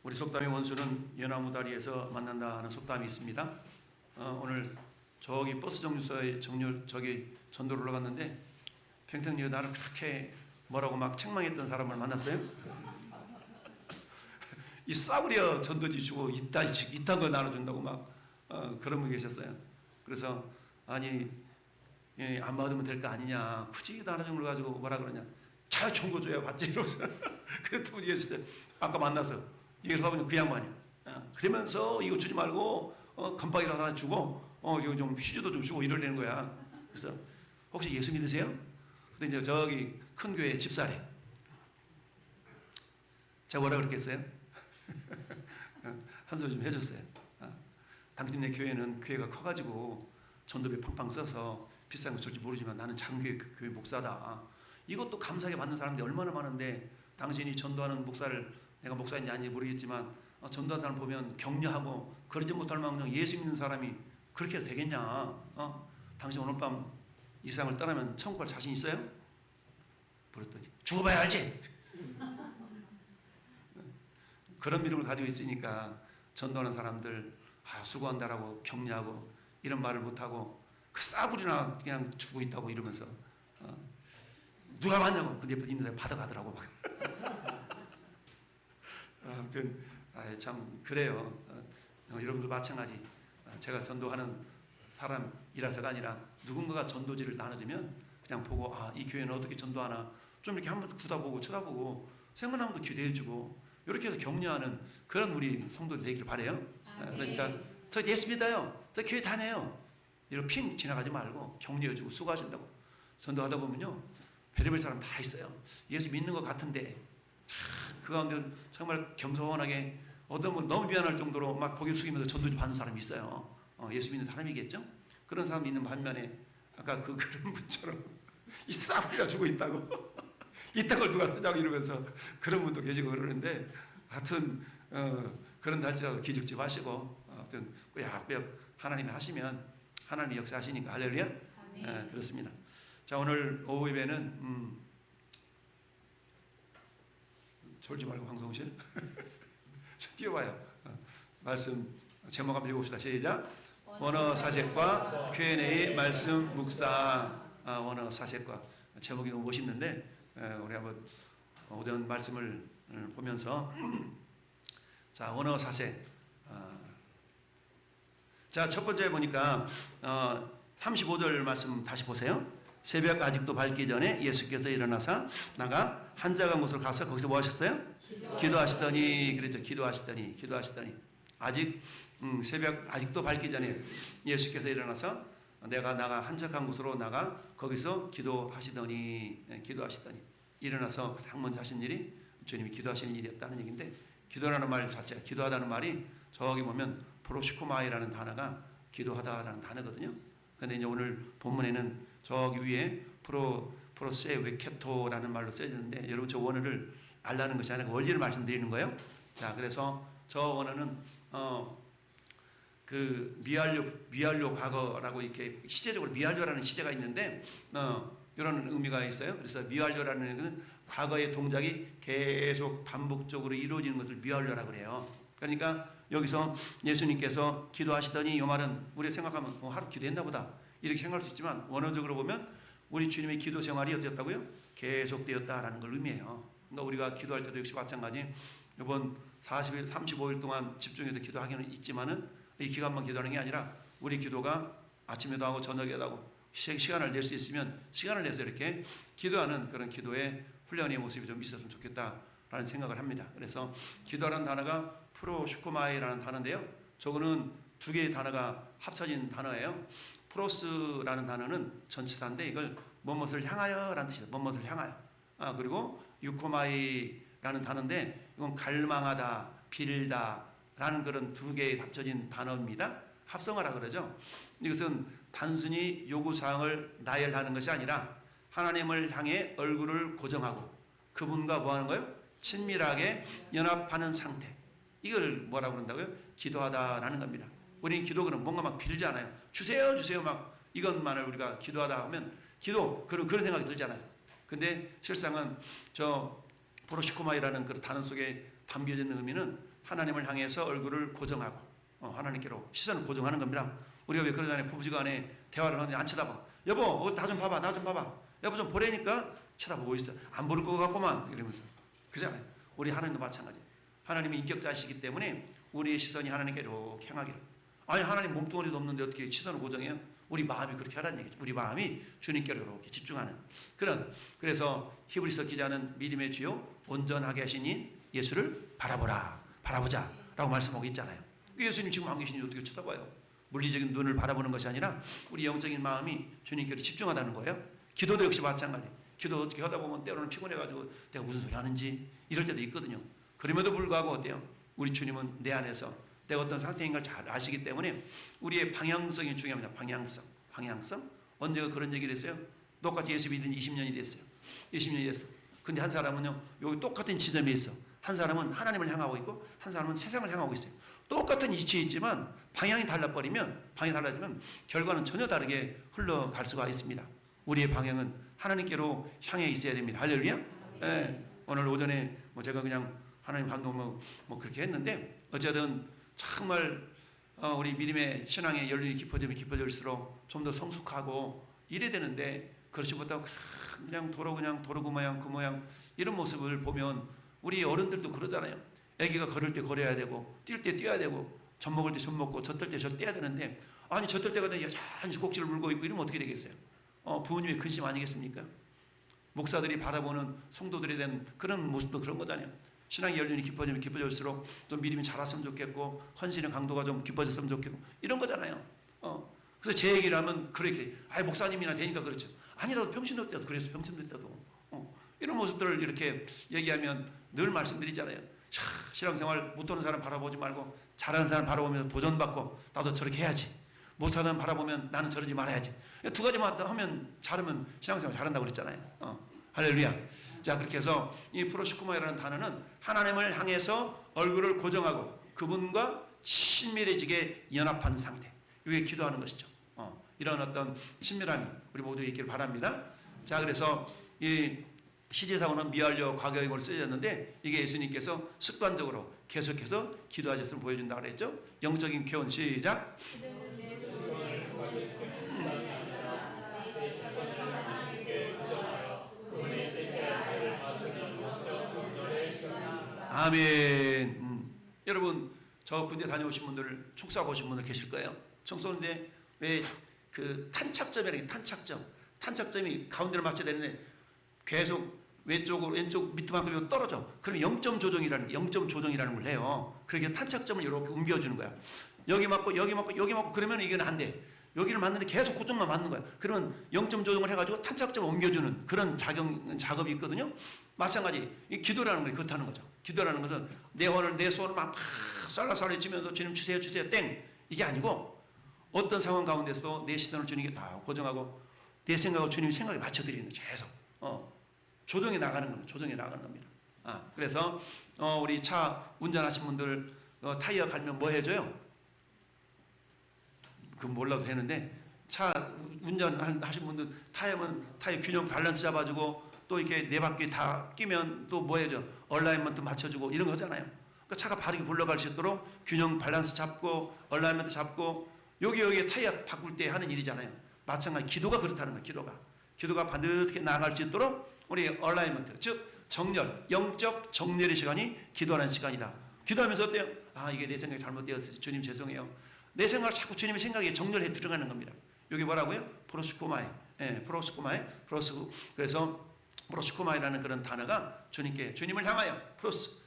우리 속담의 원수는 연나무 다리에서 만난다는 속담이 있습니다. 오늘 저기 버스 정류소에 저기 전도를 올라갔는데 평택역에 나를 그렇게 뭐라고 막 책망했던 사람을 만났어요. 이 싸구려 전도지 주고 이딴 거 나눠준다고 막 그런 분 계셨어요. 그래서 아니 안 받으면 될 거 아니냐, 굳이 나눠준 걸 가지고 뭐라 그러냐, 자 좋은 거 줘야 받지 이러면서 그랬던 분이 계셨어요. 아까 만나서 얘기를 하보니 그 양반이야. 그러면서 이거 주지 말고 건빵이라도 하나 주고 이거 좀 휴지도 좀 주고 이러려는 거야. 그래서 혹시 예수 믿으세요? 근데 이제 저기 큰 교회 집사래. 제가 뭐라 그랬겠어요? 한 소리 좀 해줬어요. 당신네 교회는 교회가 커가지고 전도비 팡팡 써서 비싼 거 줄지 모르지만 나는 작은 교회 목사다. 이것도 감사하게 받는 사람들이 얼마나 많은데 당신이 전도하는 목사를, 내가 목사인지 아닌지 모르겠지만 전도하는 사람 보면 격려하고 그러지 못할 망정 예수 믿는 사람이 그렇게 해도 되겠냐? 당신 오늘 밤 이 세상을 떠나면 천국 갈 자신 있어요? 그랬더니 죽어봐야 알지. 그런 믿음을 가지고 있으니까 전도하는 사람들 수고한다라고 격려하고 이런 말을 못하고 그 싸구리나 그냥 주고 있다고 이러면서 누가 받냐고. 근데 있는 사람이 받아가더라고 막. 아무튼 참 그래요. 여러분도 마찬가지. 제가 전도하는 사람이라서가 아니라 누군가가 전도지를 나눠주면 그냥 보고 이 교회는 어떻게 전도하나 좀 이렇게 한번 굳어보고 쳐다보고 생각나면 또 기대해주고 이렇게 해서 격려하는 그런 우리 성도들 되기를 바라요. 그러니까 저 예수 믿어요, 저 교회 다녀요 이렇게 핑 지나가지 말고 격려해주고 수고하신다고. 전도하다 보면요 별의별 사람 다 있어요. 예수 믿는 것 같은데 그 가운데 정말 겸손하게 어떤 분 너무 미안할 정도로 막 고개 숙이면서 전도지 받는 사람이 있어요. 예수 믿는 사람이겠죠? 그런 사람이 있는 반면에 아까 그런 분처럼 이 싸구려 주고 있다고 이딴 걸 누가 쓰냐고 이러면서 그런 분도 계시고 그러는데 하여튼 그런 날짜라도 기죽지 마시고 하여튼 꾸역꾸역 하나님이 하시면 하나님이 역사하시니까 할렐루야. 그렇습니다. 자, 오늘 오후 예배는 졸지 말고 방송실 뛰어봐요. 말씀 제목 한번 읽어봅시다. 시작. 원어 사색과 교회 내의 말씀 묵상. 원어 사색과 제목이 너무 멋있는데 우리 한번 오전 말씀을 보면서 자, 원어 사색. 자, 첫 번째 보니까 35절 말씀 다시 보세요. 새벽 아직도 밝기 전에 예수께서 일어나사 나가 한자간 곳으로 가서 거기서 뭐 하셨어요? 기도하시더니 그랬죠. 기도하시더니 아직 새벽 아직도 밝기 전에 예수께서 일어나서 내가 나가 한적한 곳으로 나가 거기서 기도하시더니 일어나서 가장 먼저 하신 일이 주님이 기도하시는 일이었다는 얘기인데, 기도라는 말 자체가, 기도하다는 말이 저기 보면 프로시코마이라는 단어가 기도하다라는 단어거든요. 근데 이제 오늘 본문에는 저기 위에 프로세웨케토라는 말로 써있는데 여러분 저 원어를 알라는 것이 아니라 원리를 말씀드리는 거예요. 자, 그래서 저 원어는 그 미완료 과거라고 이렇게 시제적으로 미완료라는 시제가 있는데 이런 의미가 있어요. 그래서 미완료라는 것은 과거의 동작이 계속 반복적으로 이루어지는 것을 미완료라고 그래요. 그러니까 여기서 예수님께서 기도하시더니 이 말은 우리가 생각하면 하루 기도했나 보다 이렇게 생각할 수 있지만 원어적으로 보면 우리 주님의 기도 생활이 어땠다고요? 계속되었다라는 걸 의미해요. 그러니까 우리가 기도할 때도 역시 마찬가지. 이번 40일, 35일 동안 집중해서 기도하기는 있지만은 이 기간만 기도하는 게 아니라 우리 기도가 아침에도 하고 저녁에도 하고 시간을 낼 수 있으면 시간을 내서 이렇게 기도하는 그런 기도의 훈련의 모습이 좀 있었으면 좋겠다라는 생각을 합니다. 그래서 기도라는 단어가 프로슈코마이라는 단어인데요. 저거는 두 개의 단어가 합쳐진 단어예요. 프로스라는 단어는 전치사인데 이걸 무엇을 향하여 라는 뜻이에요. 무엇을 향하여. 그리고 유코마이라는 단어인데 이건 갈망하다, 빌다 라는 그런 두 개의 합쳐진 단어입니다. 합성어라 그러죠. 이것은 단순히 요구사항을 나열하는 것이 아니라 하나님을 향해 얼굴을 고정하고 그분과 뭐 하는 거예요? 친밀하게 연합하는 상태. 이걸 뭐라고 그런다고요? 기도하다라는 겁니다. 우리는 기도는 뭔가 막 빌지 않아요. 주세요 막 이것만을 우리가 기도하다 하면 그런 생각이 들잖아요. 근데 실상은 저 프로시코마이라는 그 단어 속에 담겨져 있는 의미는 하나님을 향해서 얼굴을 고정하고 하나님께로 시선을 고정하는 겁니다. 우리가 왜 그러잖아요. 부부지간에 대화를 하는데 안 쳐다봐. 여보 나 좀 봐봐, 나 좀 봐봐. 여보 좀 보라니까 쳐다보고 있어. 안 보를 것 같구만 이러면서. 그잖아요. 우리 하나님도 마찬가지. 하나님이 인격자이시기 때문에 우리의 시선이 하나님께로 향하기를. 아니 하나님 몸뚱어리도 없는데 어떻게 시선을 고정해요? 우리 마음이 그렇게 하라는 얘기죠. 우리 마음이 주님께로 이렇게 집중하는 그런. 그래서 히브리서 기자는 믿음의 주요 온전하게 하신 이 예수를 바라보자 라고 말씀하고 있잖아요. 예수님 지금 안 계시니 어떻게 쳐다봐요? 물리적인 눈을 바라보는 것이 아니라 우리 영적인 마음이 주님께로 집중하다는 거예요. 기도도 역시 마찬가지. 기도 어떻게 하다 보면 때로는 피곤해가지고 내가 무슨 소리 하는지 이럴 때도 있거든요. 그럼에도 불구하고 어때요? 우리 주님은 내 안에서 내가 어떤 상태인가를 잘 아시기 때문에 우리의 방향성이 중요합니다. 방향성. 언제가 그런 얘기를 했어요? 똑같이 예수 믿은 20년이 됐어요. 20년이 됐어. 근데 한 사람은요 여기 똑같은 지점에 있어. 한 사람은 하나님을 향하고 있고 한 사람은 세상을 향하고 있어요. 똑같은 위치에 있지만 방향이 달라지면 결과는 전혀 다르게 흘러갈 수가 있습니다. 우리의 방향은 하나님께로 향해 있어야 됩니다. 할렐루야. 네. 오늘 오전에 제가 그냥 하나님 감동 그렇게 했는데 어쨌든 정말 우리 믿음의 신앙의 연륜이 깊어질수록 좀 더 성숙하고 이래야 되는데 그렇지 못하고 그냥 도로 그 모양 이런 모습을 보면 우리 어른들도 그러잖아요. 아기가 걸을 때 걸어야 되고 뛸 때 뛰어야 되고 젖 먹을 때 젖 먹고 젖들 때 젖 떼야 되는데 아니 젖들 때가 되면 여전히 꼭지를 물고 있고 이러면 어떻게 되겠어요? 부모님의 근심 아니겠습니까? 목사들이 바라보는 성도들에 대한 그런 모습도 그런 거잖아요. 신앙의 연륜이 깊어질수록 좀 믿음이 자랐으면 좋겠고 헌신의 강도가 좀 깊어졌으면 좋겠고 이런 거잖아요. 그래서 제 얘기를 하면 그렇게 목사님이나 되니까 그렇죠. 아니라도 평신도 때도 그래서 평신도 때도 이런 모습들을 이렇게 얘기하면 늘 말씀드리잖아요. 신앙생활 못하는 사람 바라보지 말고 잘하는 사람 바라보면서 도전받고 나도 저렇게 해야지. 못하는 사람 바라보면 나는 저러지 말아야지. 두 가지만 하면 잘하면 신앙생활 잘한다고 그랬잖아요. 할렐루야. 자, 그렇게 해서 이 프로시코마이라는 단어는 하나님을 향해서 얼굴을 고정하고 그분과 친밀해지게 연합한 상태. 이게 기도하는 것이죠. 이런 어떤 친밀함이 우리 모두에게 있기를 바랍니다. 자, 그래서 이 시제사고는 미완료 과거형으로 쓰여졌는데 이게 예수님께서 습관적으로 계속해서 기도하셨음을 보여준다고 그랬죠. 영적인 교훈 시작. 아멘. 여러분 저 군대 다녀오신 분들 촉사하고 오신 분들 계실 거예요. 총 쏘는데 왜 그 탄착점이 가운데를 맞춰야 되는데 계속 왼쪽 밑만큼 떨어져. 그럼 0점 조정이라는 걸 해요. 그렇게 탄착점을 이렇게 옮겨주는 거야. 여기 맞고 그러면 이건 안 돼. 여기를 맞는데 계속 고정만 맞는 거야. 그러면 0점 조정을 해가지고 탄착점을 옮겨주는 그런 작업이 있거든요. 마찬가지 이 기도라는 게 그렇다는 거죠. 기도라는 것은 내 손을 막 쌀라쌀라 치면서 주님 주세요 땡 이게 아니고 어떤 상황 가운데서도 내 시선을 주님께 다 고정하고 내 생각을 주님 생각에 맞춰드리는 계속 조정해 나가는 겁니다. 그래서 우리 차 운전하신 분들 타이어 갈면 뭐 해줘요? 그건 몰라도 되는데 차 운전하신 분들 타이어 균형 밸런스 잡아주고 또 이렇게 네 바퀴 다 끼면 또 뭐 해줘? 얼라이먼트 맞춰주고 이런 거잖아요. 그러니까 차가 바르게 굴러갈 수 있도록 균형 밸런스 잡고 얼라이먼트 잡고 여기에 타이어 바꿀 때 하는 일이잖아요. 마찬가지 기도가 그렇다는 거예요. 기도가 반듯하게 나아갈 수 있도록 우리 얼라이먼트 즉 정렬, 영적 정렬의 시간이 기도하는 시간이다. 기도하면서 어때요? 이게 내 생각이 잘못되었어요. 주님 죄송해요. 내 생각을 자꾸 주님의 생각에 정렬해 들어가는 겁니다. 여기 뭐라고요? 프로스코마이. 그래서 프로스코마이라는 그런 단어가 주님을 향하여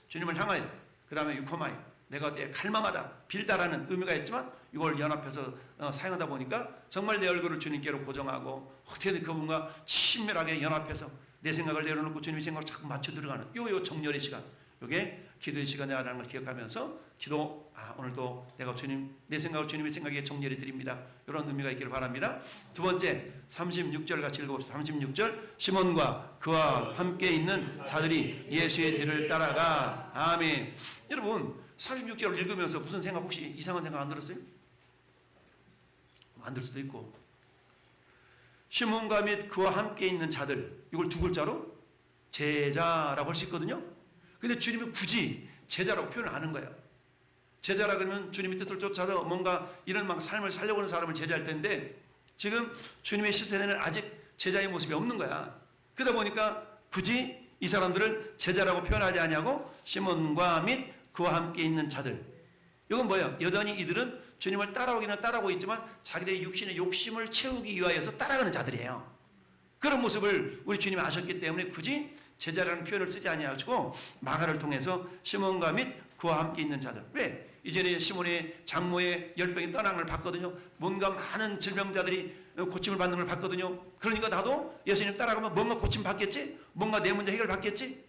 주님을 향하여 그 다음에 유코마이 내가 어때 갈망하다 빌다라는 의미가 있지만 이걸 연합해서 사용하다 보니까 정말 내 얼굴을 주님께로 고정하고 어떻게든 그분과 친밀하게 연합해서 내 생각을 내려놓고 주님의 생각을 자꾸 맞춰 들어가는 요 정렬의 시간, 이게 기도의 시간이라는 걸 기억하면서 기도 오늘도 내가 내 생각을 주님의 생각에 정렬해 드립니다. 이런 의미가 있기를 바랍니다. 두 번째 36절 같이 읽어봅시다. 36절 시몬과 그와 함께 있는 자들이 예수의 뒤를 따라가. 아멘. 여러분 36절을 읽으면서 무슨 생각 혹시 이상한 생각 안 들었어요? 안 들 수도 있고 시몬과 및 그와 함께 있는 자들 이걸 두 글자로 제자라고 할 수 있거든요. 근데 주님은 굳이 제자라고 표현을 하는 거예요. 제자라 그러면 주님의 뜻을 쫓아서 뭔가 이런 막 삶을 살려고 하는 사람을 제자일 텐데 지금 주님의 시선에는 아직 제자의 모습이 없는 거야. 그러다 보니까 굳이 이 사람들을 제자라고 표현하지 않냐고 시몬과 및 그와 함께 있는 자들. 이건 뭐예요? 여전히 이들은 주님을 따라오기는 따라오고 있지만 자기들의 육신의 욕심을 채우기 위하여서 따라가는 자들이에요. 그런 모습을 우리 주님이 아셨기 때문에 굳이 제자라는 표현을 쓰지 아니하시고 마가를 통해서 시몬과 및 그와 함께 있는 자들. 왜? 이전에 시몬의 장모의 열병이 떠난 걸 봤거든요. 뭔가 많은 질병자들이 고침을 받는 걸 봤거든요. 그러니까 나도 예수님 따라가면 뭔가 고침 받겠지? 뭔가 내 문제 해결 받겠지?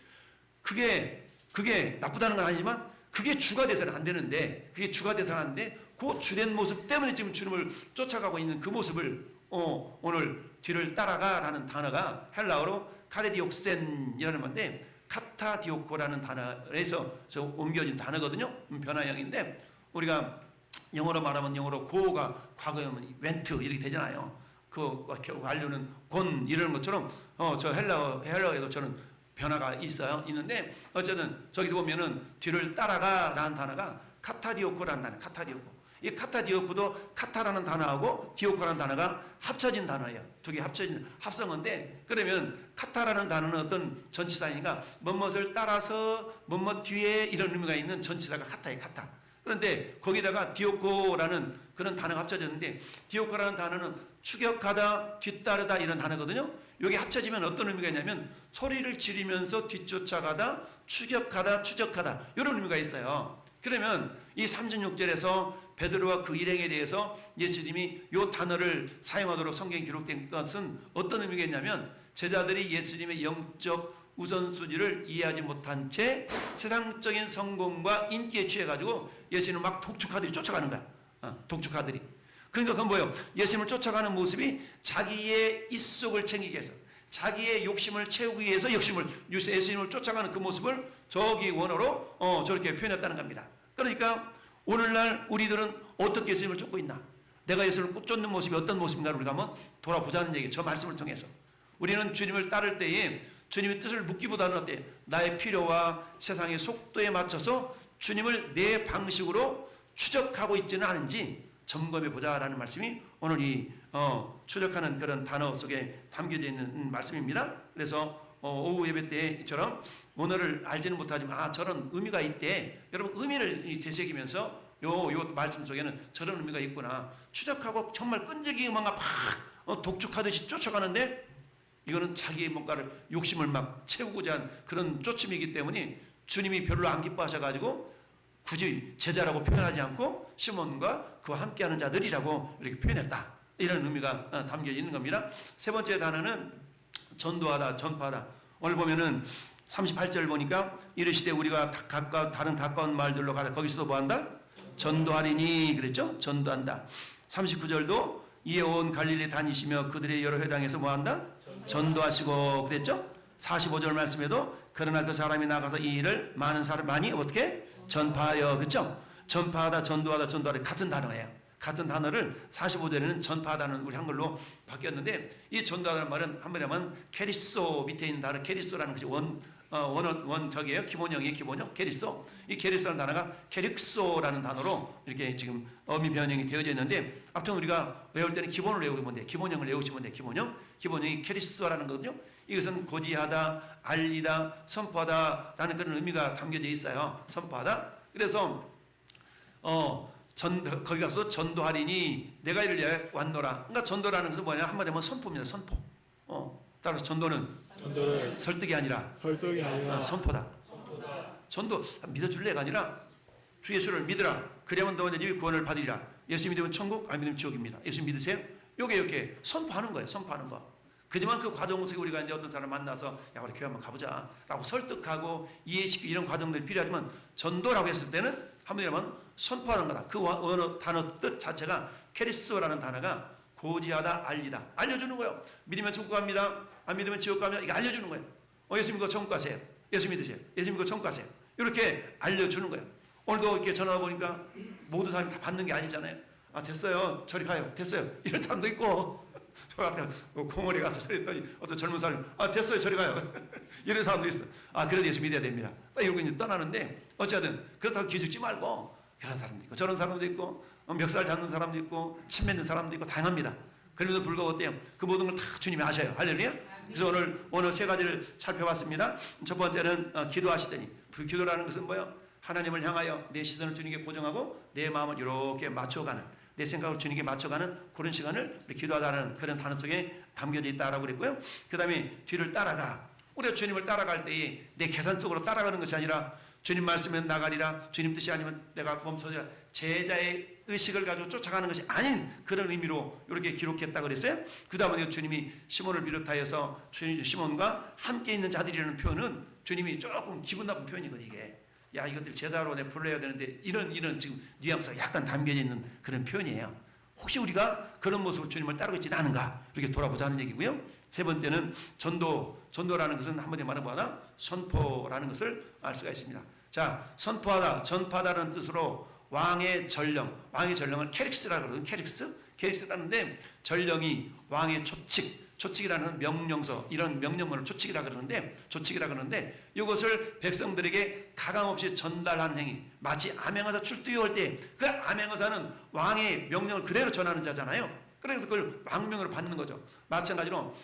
그게 나쁘다는 건 아니지만 그게 주가 돼서는 안 되는데, 그게 주가 돼서는 안 돼. 그 주된 모습 때문에 지금 주님을 쫓아가고 있는 그 모습을 오늘 뒤를 따라가라는 단어가 헬라어로 카데디옥센이라는 건데 카타디오코라는 단어에서 옮겨진 단어거든요. 변화형인데 우리가 영어로 말하면 영어로 고가 과거에는 웬트 이렇게 되잖아요. 그 완료는 곤 이러는 것처럼 저 헬라어에도 저는 변화가 있는데 어쨌든 저기도 보면은 뒤를 따라가라는 단어가 카타디오코라는 단어. 카타디오코. 이 카타디오코도 카타라는 단어하고 디오코라는 단어가 합쳐진 단어예요. 두 개 합쳐진 합성어인데 그러면 카타라는 단어는 어떤 전치사니까 뭐뭇을 따라서 뭐뭇 뒤에 이런 의미가 있는 전치사가 카타예요. 카타. 그런데 거기다가 디오코라는 그런 단어가 합쳐졌는데 디오코라는 단어는 추격하다, 뒤따르다 이런 단어거든요. 여기 합쳐지면 어떤 의미가 있냐면 소리를 지르면서 뒤쫓아가다, 추격하다, 추적하다 이런 의미가 있어요. 그러면 이 36절에서 베드로와 그 일행에 대해서 예수님이 이 단어를 사용하도록 성경에 기록된 것은 어떤 의미가 있냐면 제자들이 예수님의 영적 우선순위를 이해하지 못한 채 세상적인 성공과 인기에 취해가지고 예수님을 막 독촉하들이 쫓아가는 거야. 독촉하들이. 그러니까 그건 뭐예요? 예수님을 쫓아가는 모습이 자기의 입속을 챙기기 위해서 자기의 욕심을 채우기 위해서 예수님을 쫓아가는 그 모습을 저기 원어로 저렇게 표현했다는 겁니다. 그러니까 오늘날 우리들은 어떻게 예수님을 쫓고 있나? 내가 예수님을 쫓는 모습이 어떤 모습인가를 우리가 한번 돌아보자는 얘기예요. 저 말씀을 통해서. 우리는 주님을 따를 때에 주님의 뜻을 묻기보다는 어때? 나의 필요와 세상의 속도에 맞춰서 주님을 내 방식으로 추적하고 있지는 않은지 점검해 보자라는 말씀이 오늘 이 추적하는 그런 단어 속에 담겨져 있는 말씀입니다. 그래서 오후 예배 때처럼 오늘을 알지는 못하지만 저런 의미가 있대. 여러분 의미를 되새기면서 요 말씀 속에는 저런 의미가 있구나. 추적하고 정말 끈질기게 뭔가 팍 독촉하듯이 쫓아가는데 이거는 자기의 뭔가를 욕심을 막 채우고자 한 그런 쫓음이기 때문에 주님이 별로 안 기뻐하셔가지고 굳이 제자라고 표현하지 않고 시몬과 그와 함께하는 자들이라고 이렇게 표현했다. 이런 의미가 담겨 있는 겁니다. 세 번째 단어는 전도하다, 전파하다. 오늘 보면은 38절 보니까 이르시되 우리가 다른 가까운 말들로 가다 거기서도 뭐한다? 전도하리니 그랬죠? 전도한다. 39절도 이에 온 갈릴리 다니시며 그들의 여러 회당에서 뭐한다? 전도하시고 그랬죠? 45절 말씀에도 그러나 그 사람이 나가서 이 일을 많이 어떻게? 전파하여 그렇죠? 전파하다, 전도하다 같은 단어예요. 같은 단어를 45절에는 전파하다는 우리 한글로 바뀌었는데 이 전도하다는 말은 한번에 하면 케리소 밑에 있는 단어 케리소라는 것이 저기에요. 기본형이에요. 기본형 케리소. 이 케리소라는 단어가 케릭소라는 단어로 이렇게 지금 어미 변형이 되어져 있는데 아무튼 우리가 외울 때는 기본을 외우면 돼. 기본형을 외우시면 돼. 기본형이 케리소라는 거거든요. 이것은 고지하다, 알리다, 선포하다라는 그런 의미가 담겨져 있어요. 선포하다. 그래서 거기 가서 전도하리니 내가 이를 위하여 왔노라. 그러니까 전도라는 것은 뭐냐? 한마디 하면 선포입니다. 선포. 따라서 전도는 설득이 아니라 선포다. 선도 믿어줄래가 아니라 주 예수를 믿으라. 그래야만 너희의 집이 구원을 받으리라. 예수 믿으면 천국, 안 믿으면 지옥입니다. 예수 믿으세요? 요게 이렇게 선포하는 거예요. 선포하는 거. 그지만 그 과정 속에 우리가 이제 어떤 사람 만나서 야 우리 교회 한번 가보자 라고 설득하고 이해시키고 이런 과정들이 필요하지만 전도라고 했을 때는 한마디로 선포하는 거다. 그 언어 단어 뜻 자체가 케리스토라는 단어가 고지하다, 알리다. 알려주는 거예요. 믿으면 천국 갑니다. 안 믿으면 지옥 갑니다. 이거 알려주는 거예요. 예수 믿고 천국 가세요. 예수 믿으세요. 예수 믿고 천국 가세요. 이렇게 알려주는 거예요. 오늘도 이렇게 전화 보니까 모든 사람이 다 받는 게 아니잖아요. 됐어요. 저리 가요. 됐어요. 이런 사람도 있고 저 앞에 공원에 가서 저랬더니 어떤 젊은 사람이 됐어요. 저리 가요. 이런 사람도 있어. 그래도 예수 믿어야 됩니다. 이러고 이제 떠나는데 어쨌든 그렇다고 기죽지 말고 이런 사람도 있고 저런 사람도 있고 멱살 잡는 사람도 있고 침 맺는 사람도 있고 다양합니다. 그럼에도 불구하고 어때요? 그 모든 걸 다 주님이 아셔요. 할렐루야. 그래서 오늘 세 가지를 살펴봤습니다. 첫 번째는 기도하시더니, 그 기도라는 것은 뭐예요? 하나님을 향하여 내 시선을 주님께 고정하고 내 마음을 이렇게 맞춰가는, 내 생각을 주님께 맞춰가는 그런 시간을 기도하다는 그런 단어 속에 담겨져 있다라고 그랬고요. 그 다음에 뒤를 따라가. 우리가 주님을 따라갈 때에 내 계산 속으로 따라가는 것이 아니라 주님 말씀에 나가리라, 주님 뜻이 아니면 내가 멈춰지라, 제자의 의식을 가지고 쫓아가는 것이 아닌 그런 의미로 이렇게 기록했다고 그랬어요. 그 다음에 주님이 시몬을 비롯하여서 시몬과 함께 있는 자들이라는 표현은 주님이 조금 기분 나쁜 표현이거든요. 이게 야, 이것들 제자로 내 불러야 되는데 이런 지금 뉘앙스가 약간 담겨져 있는 그런 표현이에요. 혹시 우리가 그런 모습으로 주님을 따르고 있지는 않은가, 이렇게 돌아보자는 얘기고요. 세 번째는 전도라는 것은 한마디로 말해보나 선포라는 것을 알 수가 있습니다. 자, 선포하다, 전파하다는 뜻으로 왕의 전령을 캐릭스라고 그러거든요. 캐릭스라는데 전령이 왕의 초칙이라는 명령서, 이런 명령문을 초칙이라 그러는데 이것을 백성들에게 가감없이 전달하는 행위, 마치 암행어사 출두에 올 때 그 암행어사는 왕의 명령을 그대로 전하는 자잖아요. 그래서 그걸 왕명으로 받는 거죠. 마찬가지로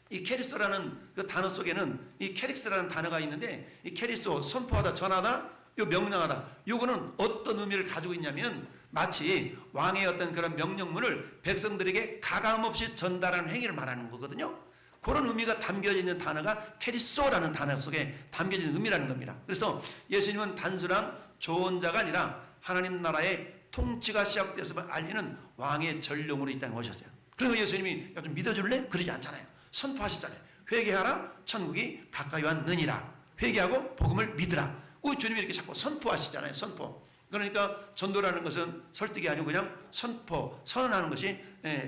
이 캐리스라는 그 단어 속에는 이 캐릭스라는 단어가 있는데, 이 캐리스, 선포하다, 전하다, 요 명령하다, 요거는 어떤 의미를 가지고 있냐면 마치 왕의 어떤 그런 명령문을 백성들에게 가감없이 전달하는 행위를 말하는 거거든요. 그런 의미가 담겨져 있는 단어가 캐리소라는 단어 속에 담겨져 있는 의미라는 겁니다. 그래서 예수님은 단순한 조언자가 아니라 하나님 나라의 통치가 시작되었음을 알리는 왕의 전령으로 이 땅에 오셨어요. 그래서 예수님이 좀 믿어줄래? 그러지 않잖아요. 선포하시잖아요. 회개하라, 천국이 가까이 왔느니라. 회개하고 복음을 믿으라. 우리 주님이 이렇게 자꾸 선포하시잖아요. 선포. 그러니까 전도라는 것은 설득이 아니고 그냥 선언하는 것이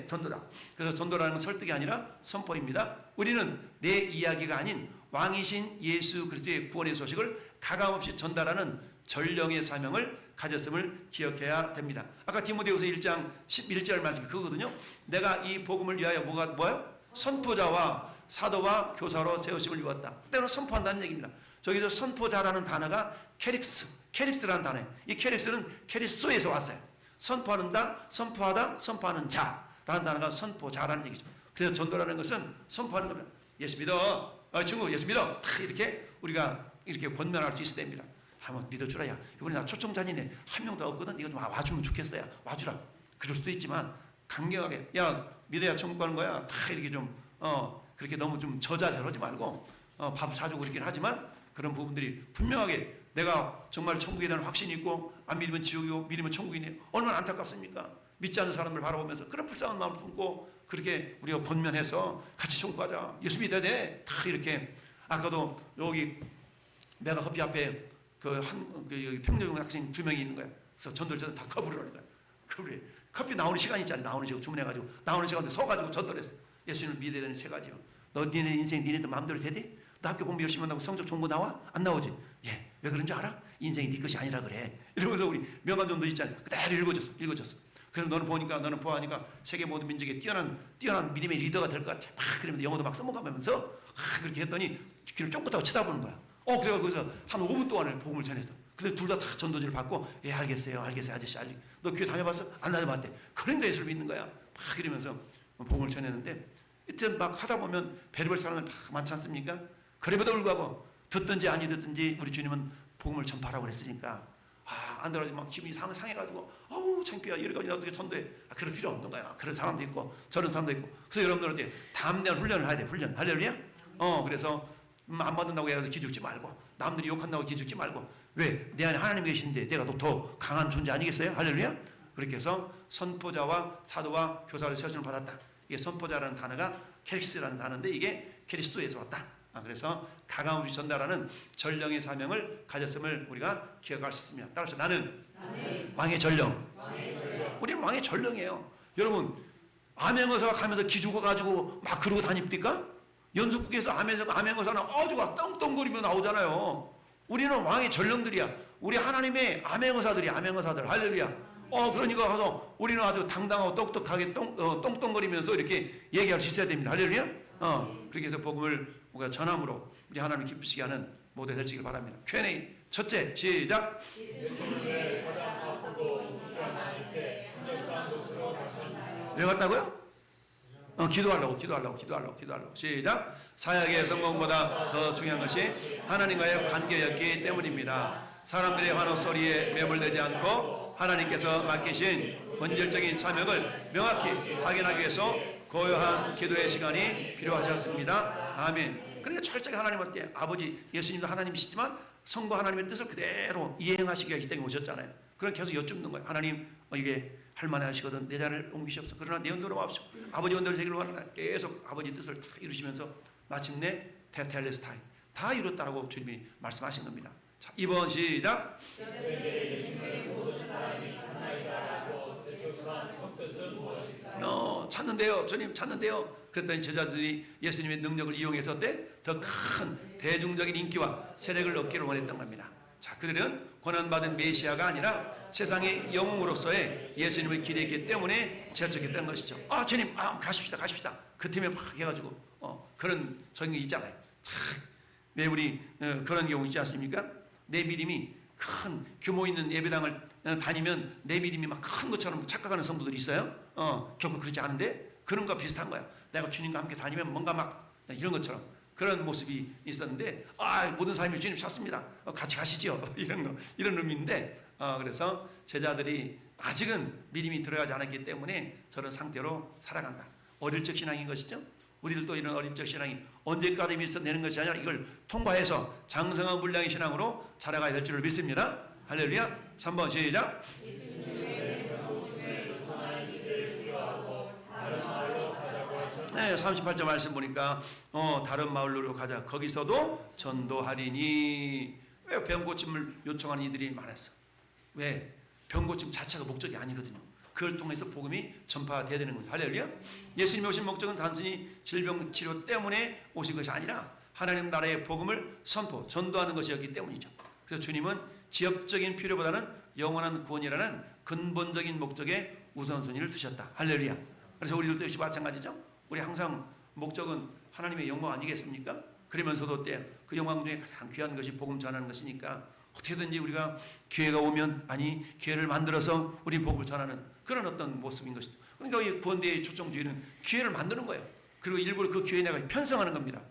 전도다. 그래서 전도라는 건 설득이 아니라 선포입니다. 우리는 내 이야기가 아닌 왕이신 예수 그리스도의 구원의 소식을 가감없이 전달하는 전령의 사명을 가졌음을 기억해야 됩니다. 아까 디모데후서 1장 11절 말씀이 그거거든요. 내가 이 복음을 위하여 뭐예요? 선포자와 사도와 교사로 세우심을 입었다. 때로 선포한다는 얘기입니다. 저기서 선포자라는 단어가 캐릭스라는 단어예요. 이 캐릭스는 캐리소에서 왔어요. 선포하다, 선포하는 자라는 단어가 선포자라는 얘기죠. 그래서 전도라는 것은 선포하는 겁니다. 예수 믿어, 친구 예수 믿어. 이렇게 우리가 이렇게 권면할 수 있어야 됩니다. 한번 믿어주라. 야, 이번에 나 초청자니네 한 명도 없거든. 이거 좀 와주면 좋겠어요. 와주라. 그럴 수도 있지만 강경하게, 야 믿어야 천국 가는 거야. 이렇게 좀 그렇게 너무 좀 저자되지 말고 밥 사주고 그렇긴 하지만 그런 부분들이 분명하게 내가 정말 천국에 대한 확신이 있고 안 믿으면 지옥이고 믿으면 천국이네. 얼마나 안타깝습니까? 믿지 않는 사람들 바라보면서 그런 불쌍한 마음을 품고 그렇게 우리가 권면해서 같이 천국 가자. 예수 믿어야 돼. 다 이렇게. 아까도 여기 메가 커피 앞에 여기 평균 학생 2명이 있는 거야. 그래서 전도를 다 커버를 하는 거야. 그래. 커피 나오는 시간이 있잖아. 나오는 시간 주문해가지고 나오는 시간에 서가지고 전도했어. 예수님을 믿어야 되는 세 가지요. 너 니네 인생 니네들 마음대로 되대? 너 학교 공부 열심히 한다고 성적 좋은 거 나와? 안 나오지? 예. 왜 그런 줄 알아? 인생이 네 것이 아니라 그래. 이러면서 우리 명언전도 있잖아. 그대로 읽어줬어. 그래서 너는 보아하니까 세계 모든 민족에 뛰어난 믿음의 리더가 될 것 같아. 그러면서 영어도 막 써먹어가면서 그렇게 했더니 귀를 쫑긋하고 쳐다보는 거야. 그래서 거기서 한 5분 동안을 복음을 전했어. 근데 둘 다 전도지를 받고, 예, 알겠어요, 아저씨. 너 교회 다녀봤어? 안 다녀봤대. 그러니까 예수를 믿는 거야. 막 이러면서 복음을 전했는데, 이때 막 하다 보면 별의별 사람은 다 많지 않습니까? 그럼에도 불구하고 듣든지 아니 듣든지 우리 주님은 복음을 전파라고 그랬으니까 안 들어가지고 막 기분이 상해가지고 창피해. 이래가지고 어떻게 전도해. 그럴 필요 없는 거야. 그런 사람도 있고 저런 사람도 있고. 그래서 여러분들한테 담대한 훈련을 해야 돼. 훈련. 할렐루야. 그래서 안 받는다고 해서 기죽지 말고, 남들이 욕한다고 기죽지 말고, 왜? 내 안에 하나님 계시는데 내가 더 강한 존재 아니겠어요? 할렐루야. 그렇게 해서 선포자와 사도와 교사로 세워짐을 받았다. 이게 선포자라는 단어가 캐릭스라는 단어인데 이게 캐리스도에서 왔다. 그래서 가감없이 전달하는 전령의 사명을 가졌음을 우리가 기억할 수 있습니다. 따라서 나는 왕의 전령. 우리는 왕의 전령이에요. 여러분, 암행어사가 가면서 기죽어가지고 막 그러고 다닙니까? 연속국에서 암행어사는 어주가 떵떵거리며 나오잖아요. 우리는 왕의 전령들이야. 우리 하나님의 암행어사들. 할렐루야. 그러니까 가서 우리는 아주 당당하고 똑똑하게 똥똥거리면서 이렇게 얘기할 수 있어야 됩니다. 할렐루야. 그렇게 해서 복음을 우리가 전함으로 우리 하나님을 기쁘시게 하는 모두가 되시길 바랍니다. Q&A 첫째 시작. 왜 갔다고요? 기도하려고. 시작. 사역의 성공보다 더 중요한 것이 하나님과의 관계였기 때문입니다. 사람들의 환호 소리에 매몰되지 않고 하나님께서 맡기신 본질적인 사명을 명확히 확인하기 위해서 고요한 기도의 시간이 필요하셨습니다. 아멘. 그러니까 철저히 하나님한테 아버지 예수님도 하나님이시지만 성부 하나님의 뜻을 그대로 이행하시기 위해 이 땅에 오셨잖아요. 그럼 계속 여쭙는 거예요. 하나님 이게 할만해 하시거든 내 자리를 옮기시옵소서. 그러나 내 ön대로 와옵시오. 아버지 ön대로 되기를 원하나 계속 아버지 뜻을 다 이루시면서 마침내 테텔레스타이 다 이뤘다라고 주님이 말씀하신 겁니다. 자, 이번 시작. 찾는데요. 주님 찾는데요. 그랬더니 제자들이 예수님의 능력을 이용해서 더 큰 대중적인 인기와 세력을 얻기를 원했던 겁니다. 자, 그들은 고난받은 메시아가 아니라 세상의 영웅으로서의 예수님을 기대했기 때문에 재촉했던 것이죠. 주님, 가십시다. 그 팀에 막 해가지고 그런 성경이 있잖아요. 왜 우리 그런 경우 있지 않습니까? 내 믿음이 큰 규모 있는 예배당을 다니면 내 믿음이 막 큰 것처럼 착각하는 성도들이 있어요. 결국 그렇지 않은데 그런 거 비슷한 거야. 내가 주님과 함께 다니면 뭔가 막 이런 것처럼 그런 모습이 있었는데 모든 사람이 주님 찾습니다. 같이 가시죠. 이런 의미인데 그래서 제자들이 아직은 믿음이 들어가지 않았기 때문에 저런 상태로 살아간다. 어릴 적 신앙인 것이죠. 우리들도 이런 어릴 적 신앙이 언제까지 밀어내는 것이 아니라 이걸 통과해서 장성한 분량의 신앙으로 자라가야 될 줄을 믿습니다. 할렐루야. 3번 시작. 38절 말씀 보니까 다른 마을로 가자. 거기서도 전도하리니. 왜 병고침을 요청하는 이들이 많았어? 왜? 병고침 자체가 목적이 아니거든요. 그걸 통해서 복음이 전파돼야 되는 거죠. 할렐루야. 예수님이 오신 목적은 단순히 질병 치료 때문에 오신 것이 아니라 하나님 나라의 복음을 전도하는 것이었기 때문이죠. 그래서 주님은 지역적인 필요보다는 영원한 구원이라는 근본적인 목적에 우선순위를 두셨다. 할렐루야. 그래서 우리들도 역시 마찬가지죠. 우리 항상 목적은 하나님의 영광 아니겠습니까? 그러면서도 그 영광 중에 가장 귀한 것이 복음 전하는 것이니까 어떻게든지 우리가 기회가 오면 기회를 만들어서 우리 복음을 전하는 그런 어떤 모습인 것이죠. 그러니까 이 구원대의 초청주의는 기회를 만드는 거예요. 그리고 일부러 그 기회에 내가 편성하는 겁니다.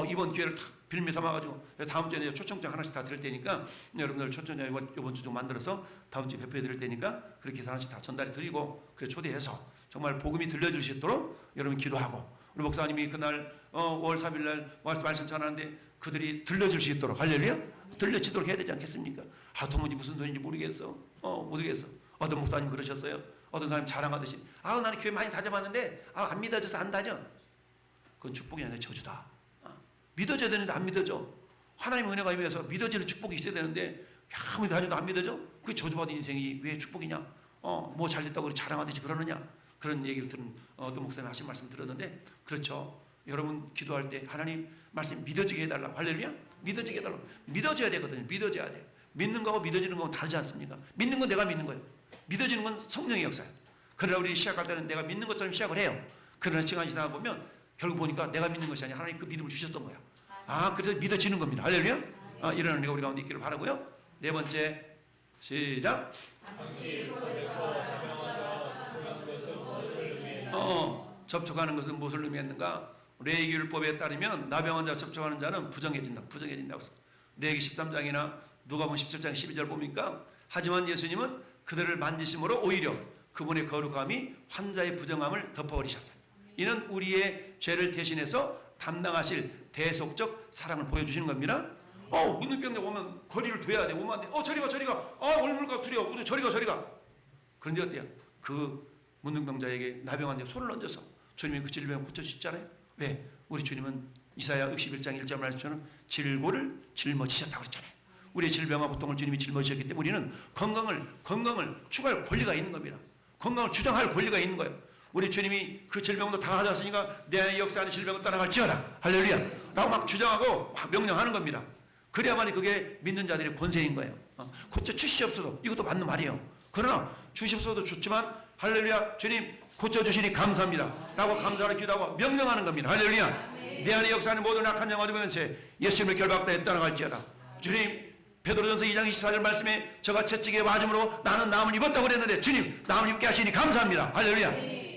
이번 기회를 다 빌미 삼아가지고 다음 주에 초청장 하나씩 다 드릴 테니까 여러분들 초청장 이번 주 좀 만들어서 다음 주에 배포해 드릴 테니까 그렇게 해서 하나씩 다 전달해 드리고 그래 초대해서 정말 복음이 들려줄 수 있도록 여러분 기도하고 우리 목사님이 그날 5월 3일 날 말씀 전하는데 그들이 들려줄 수 있도록 할렐루야 들려지도록 해야 되지 않겠습니까? 도무지 무슨 소리인지 모르겠어. 모르겠어. 어떤 목사님 그러셨어요. 어떤 사람이 자랑하듯이 나는 교회 많이 다녀봤는데 안 믿어져서 안 다녀. 그건 축복이 아니라 저주다. 믿어져야 되는데 안 믿어져. 하나님의 은혜가 임해서 믿어지는 축복이 있어야 되는데 아무리 다녀도 안 믿어져? 그게 저주받은 인생이 왜 축복이냐? 뭐 잘됐다고 자랑하듯이 그러느냐? 그런 얘기를 들은 어떤 목사님 하신 말씀 들었는데 그렇죠. 여러분 기도할 때 하나님 말씀 믿어지게 해달라고. 할렐루야. 믿어지게 해달라고. 믿어져야 되거든요. 믿어져야 돼. 믿는 거하고 믿어지는 거하고 다르지 않습니까? 믿는 건 내가 믿는 거예요. 믿어지는 건 성령의 역사예요. 그러나 우리 시작할 때는 내가 믿는 것처럼 시작을 해요. 그러나 시간이 지나가 보면 결국 보니까 내가 믿는 것이 아니라 하나님 그 믿음을 주셨던 거야. 그래서 믿어지는 겁니다. 할렐루야. 이런 은혜가 우리 가운데 있기를 바라고요. 네 번째 시작. 접촉하는 것은 무엇을 의미했는가? 레위기율법에 따르면 나병한 자 접촉하는 자는 부정해진다고 했어. 레위기 13장이나 누가복음 17장 12절 보니까 하지만 예수님은 그들을 만지심으로 오히려 그분의 거룩함이 환자의 부정함을 덮어버리셨어요. 이는 우리의 죄를 대신해서 담당하실 대속적 사랑을 보여주시는 겁니다. 문둥병자 오면 거리를 둬야 돼. 오면 안 돼. 저리 가. 얼굴가 두려워. 저리 가. 그런데 어때요? 그 문둥병자에게 나병한 자 손을 얹어서 주님이 그 질병을 고쳐주셨잖아요. 왜? 우리 주님은 이사야 61장 1절 말씀처럼 질고를 짊어지셨다고 했잖아요. 우리의 질병과 고통을 주님이 짊어지셨기 때문에 우리는 건강을 추구할 권리가 있는 겁니다. 건강을 주장할 권리가 있는 거예요. 우리 주님이 그 질병도 당하셨으니까 내 안에 역사하는 질병을 떠나갈지어다. 할렐루야. 라고 막 주장하고 막 명령하는 겁니다. 그래야만이 그게 믿는 자들의 권세인 거예요. 고쳐 주시옵소서. 이것도 맞는 말이에요. 그러나 주시옵소서도 좋지만 할렐루야. 주님 고쳐주시니 감사합니다. 라고 감사를 기도하고 명령하는 겁니다. 할렐루야. 내 안에 역사하는 모든 악한 영화들 면세 예수님을 결박하여 떠나갈지어다. 주님 베드로전서 2장 24절 말씀에 저가 채찍에 맞음으로 나는 나음을 입었다고 그랬는데 주님 나음을 입게 하시니 감사합니다. 할렐루야.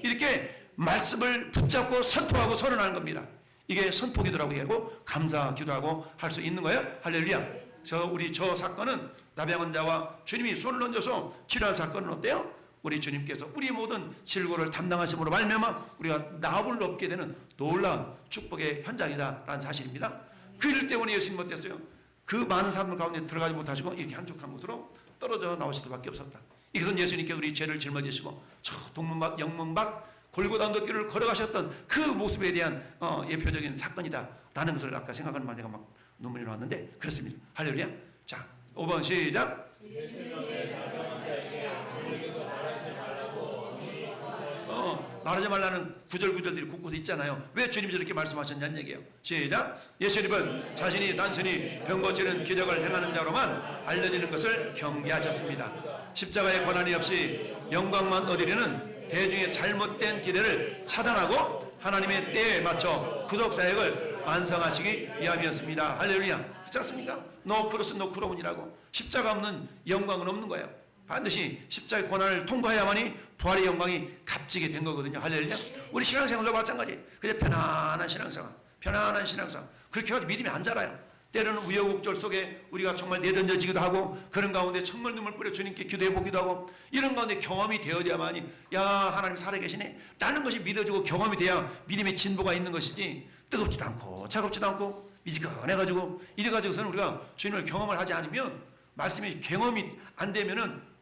이렇게 말씀을 붙잡고 선포하고 선언하는 겁니다. 이게 선포기도라고 하고 감사기도라고 할 수 있는 거예요. 할렐루야. 저 사건은 나병원자와 주님이 손을 얹어서 치료한 사건은 어때요? 우리 주님께서 우리 모든 질고를 담당하심으로 말미암아 우리가 나업을 얻게 되는 놀라운 축복의 현장이다라는 사실입니다. 그 일 때문에 예수님 어땠어요? 그 많은 사람들 가운데 들어가지 못하시고 이렇게 한적한 곳으로 떨어져 나오실 수밖에 없었다. 이것은 예수님께서 우리 죄를 짊어지시고 저 동문밖 영문밖 골고다 언덕길을 걸어가셨던 그 모습에 대한 예표적인 사건이다라는 것을 아까 생각하는 말 내가 막 눈물이 나왔는데 그렇습니다. 할렐루야. 자, 5번 시작. 말하지 말라는 구절구절들이 곳곳에 있잖아요. 왜 주님이 저렇게 말씀하셨냐는 얘기예요. 시작. 예수님은 자신이 단순히 병 고치는 기적을 행하는 자로만 알려지는 것을 경계하셨습니다. 십자가의 권한이 없이 영광만 얻으려는 대중의 잘못된 기대를 차단하고 하나님의 때에 맞춰 구속 사역을 완성하시기 위함이었습니다. 할렐루야. 그렇지 않습니까? 노 크로스 노 크로운이라고 십자가 없는 영광은 없는 거예요. 반드시 십자가의 고난을 통과해야만이 부활의 영광이 값지게 된 거거든요. 할렐루야. 우리 신앙생활도 마찬가지. 그냥 편안한 신앙생활, 편안한 신앙생활. 그렇게 해가지고 믿음이 안 자라요. 때로는 우여곡절 속에 우리가 정말 내던져지기도 하고 그런 가운데 천물 눈물 뿌려 주님께 기도해 보기도 하고 이런 가운데 경험이 되어야만이 야 하나님 살아계시네 라는 것이 믿어지고 경험이 돼야 믿음의 진보가 있는 것이지 뜨겁지도 않고 차갑지도 않고 미지근해가지고 이래가지고서는 우리가 주님을 경험을 하지 않으면 말씀이 경험이 안 되면은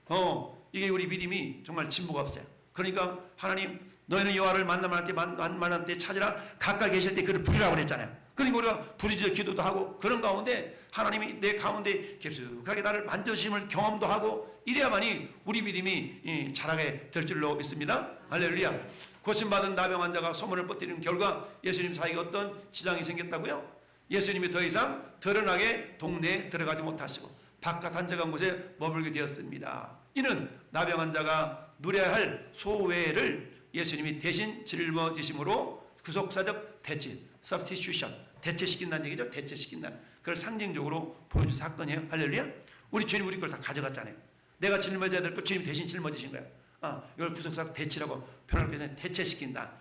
이게 우리 믿음이 정말 진보가 없어요. 그러니까 하나님 너희는 여호와를 만날 때 찾으라 가까이 계실 때 그를 부르라고 그랬잖아요. 그러니까 우리가 부르짖어 기도도 하고 그런 가운데 하나님이 내 가운데 깊숙하게 나를 만져주심을 경험도 하고 이래야만이 우리 믿음이 자라게 될 줄로 믿습니다. 할렐루야. 고침받은 나병 환자가 소문을 뻗뜨리는 결과 예수님 사이에 어떤 지장이 생겼다고요? 예수님이 더 이상 드러나게 동네에 들어가지 못하시고 바깥 한적한 곳에 머물게 되었습니다. 이는 나병 환자가 누려야 할 소외를 예수님이 대신 짊어지심으로 구속사적 대체, substitution, 대체시킨다는 얘기죠. 대체시킨다는. 그걸 상징적으로 보여준 사건이에요. 할렐루야. 우리 주님 우리 걸 다 가져갔잖아요. 내가 짊어져야 될 거 주님 대신 짊어지신 거예요. 이걸 구속사적 대체라고 표현할 때 대체시킨다.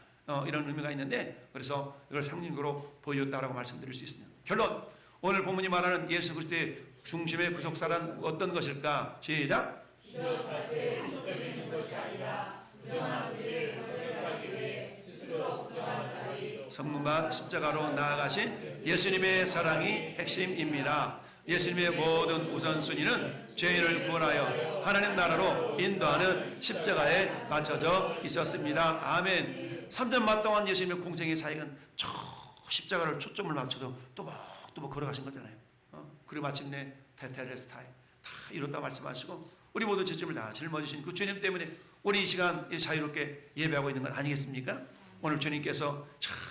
이런 의미가 있는데 그래서 이걸 상징적으로 보여줬다라고 말씀드릴 수 있습니다. 결론. 오늘 본문이 말하는 예수 그리스도의 중심의 구속사란 어떤 것일까? 시작. 기적 자체에 지적있는 것이 아니라 부정한 우리를 선택하기 위해 스스로 부정한 자리 성문과 십자가로 나아가신 예수님의 사랑이 핵심입니다. 예수님의 모든 우선순위는 죄인을 구원하여 하나님 나라로 인도하는 십자가에 맞춰져 있었습니다. 아멘. 3년반 동안 예수님의 공생의 사역은 저 십자가를 초점을 맞춰서 또박또박 걸어가신 거잖아요. 그리고 마침내 테텔레스타이 다 이뤘다 말씀하시고 우리 모든 죄짐을 다 짊어지신 그 주님 때문에 우리 이 시간 자유롭게 예배하고 있는 건 아니겠습니까? 오늘 주님께서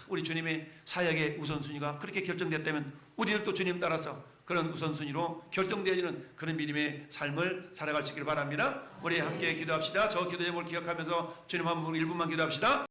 우리 주님의 사역의 우선순위가 그렇게 결정됐다면 우리를 또 주님 따라서 그런 우선순위로 결정되어지는 그런 믿음의 삶을 살아갈 수 있기를 바랍니다. 우리 함께 기도합시다. 저 기도 제목을 기억하면서 주님 한 분 1분만 기도합시다.